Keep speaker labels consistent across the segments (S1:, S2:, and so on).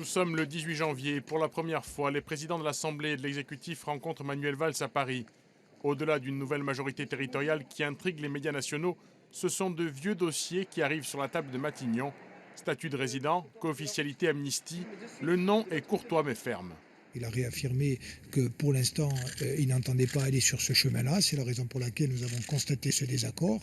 S1: Nous sommes le 18 janvier et pour la première fois, les présidents de l'Assemblée et de l'Exécutif rencontrent Manuel Valls à Paris. Au-delà d'une nouvelle majorité territoriale qui intrigue les médias nationaux, ce sont de vieux dossiers qui arrivent sur la table de Matignon. Statut de résident, co-officialité, amnistie, le nom est courtois mais ferme.
S2: Il a réaffirmé que pour l'instant, il n'entendait pas aller sur ce chemin-là. C'est la raison pour laquelle nous avons constaté ce désaccord.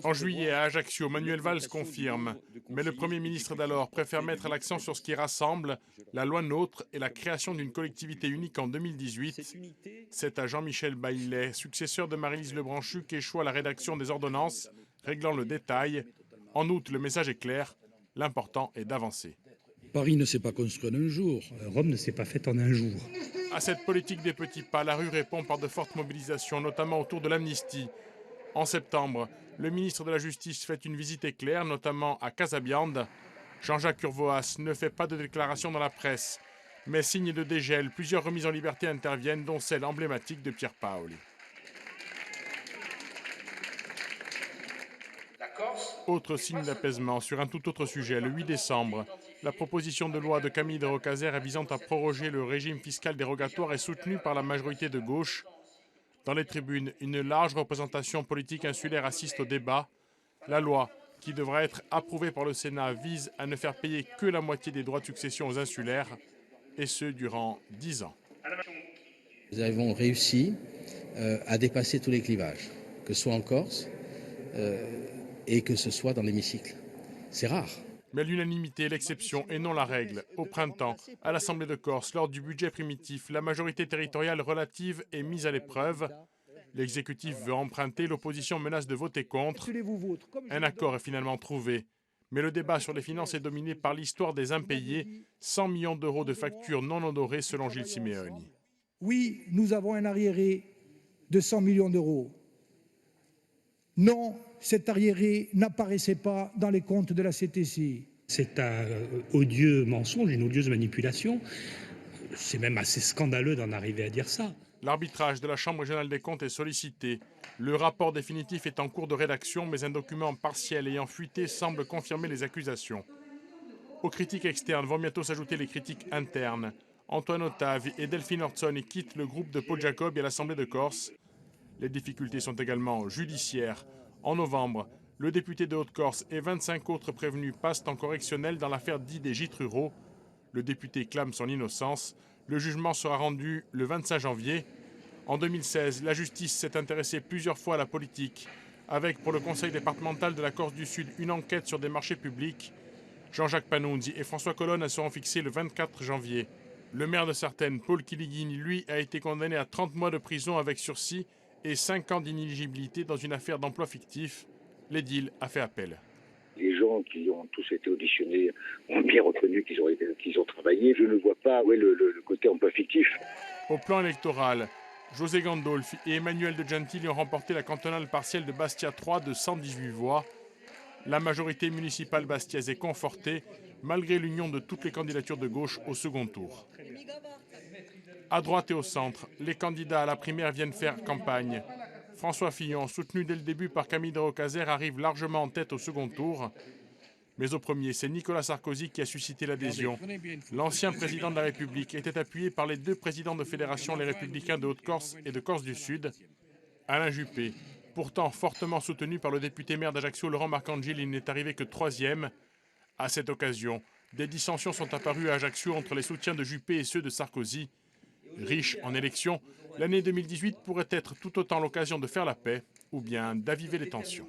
S1: En juillet, à Ajaccio, Manuel Valls confirme. Mais le Premier ministre d'alors préfère mettre l'accent sur ce qui rassemble, la loi NOTRe et la création d'une collectivité unique en 2018. C'est à Jean-Michel Baillet, successeur de Maryse Lebranchu, qu'échoue la rédaction des ordonnances, réglant le détail. En août, le message est clair. L'important est d'avancer.
S3: Paris ne s'est pas construit en un jour.
S4: Rome ne s'est pas faite en un jour.
S1: À cette politique des petits pas, la rue répond par de fortes mobilisations, notamment autour de l'amnistie. En septembre, le ministre de la Justice fait une visite éclair, notamment à Casabiande. Jean-Jacques Urvoas ne fait pas de déclaration dans la presse, mais signe de dégel, plusieurs remises en liberté interviennent, dont celle emblématique de Pierre Paoli. Autre signe d'apaisement sur un tout autre sujet, le 8 décembre. La proposition de loi de Camille de Rocazère visant à proroger le régime fiscal dérogatoire est soutenue par la majorité de gauche. Dans les tribunes, une large représentation politique insulaire assiste au débat. La loi, qui devra être approuvée par le Sénat, vise à ne faire payer que la moitié des droits de succession aux insulaires, et ce durant 10 ans.
S3: Nous avons réussi à dépasser tous les clivages, que ce soit en Corse et que ce soit dans l'hémicycle. C'est rare.
S1: Mais l'unanimité est l'exception et non la règle. Au printemps, à l'Assemblée de Corse, lors du budget primitif, la majorité territoriale relative est mise à l'épreuve. L'exécutif veut emprunter, l'opposition menace de voter contre. Un accord est finalement trouvé. Mais le débat sur les finances est dominé par l'histoire des impayés, 100 millions d'euros de factures non honorées selon Gilles Simeoni.
S2: Oui, nous avons un arriéré de 100 millions d'euros. Non, cet arriéré n'apparaissait pas dans les comptes de la CTC.
S4: C'est un odieux mensonge, une odieuse manipulation. C'est même assez scandaleux d'en arriver à dire ça.
S1: L'arbitrage de la Chambre régionale des comptes est sollicité. Le rapport définitif est en cours de rédaction, mais un document partiel ayant fuité semble confirmer les accusations. Aux critiques externes vont bientôt s'ajouter les critiques internes. Antoine Otavi et Delphine Ortsoni quittent le groupe de Paul Jacob et l'Assemblée de Corse. Les difficultés sont également judiciaires. En novembre, le député de Haute-Corse et 25 autres prévenus passent en correctionnel dans l'affaire dite des gîtes ruraux. Le député clame son innocence. Le jugement sera rendu le 25 janvier. En 2016, la justice s'est intéressée plusieurs fois à la politique, avec pour le conseil départemental de la Corse du Sud une enquête sur des marchés publics. Jean-Jacques Panunzi et François Colonne seront fixés le 24 janvier. Le maire de Sartène, Paul Kiligini, lui, a été condamné à 30 mois de prison avec sursis et 5 ans d'inéligibilité dans une affaire d'emploi fictif. L'édile a fait appel.
S5: Les gens qui ont tous été auditionnés ont bien reconnu qu'ils ont travaillé. Je ne vois pas le côté emploi fictif.
S1: Au plan électoral, José Gandolfi et Emmanuel De Gentili ont remporté la cantonale partielle de Bastia 3 de 118 voix. La majorité municipale bastiaise est confortée, malgré l'union de toutes les candidatures de gauche au second tour. À droite et au centre, les candidats à la primaire viennent faire campagne. François Fillon, soutenu dès le début par Camille de Rocazère, arrive largement en tête au second tour. Mais au premier, c'est Nicolas Sarkozy qui a suscité l'adhésion. L'ancien président de la République était appuyé par les deux présidents de fédération, les Républicains de Haute-Corse et de Corse du Sud. Alain Juppé, pourtant fortement soutenu par le député maire d'Ajaccio, Laurent Marcangeli, il n'est arrivé que troisième. À cette occasion, des dissensions sont apparues à Ajaccio entre les soutiens de Juppé et ceux de Sarkozy. Riche en élections, l'année 2018 pourrait être tout autant l'occasion de faire la paix ou bien d'aviver les tensions.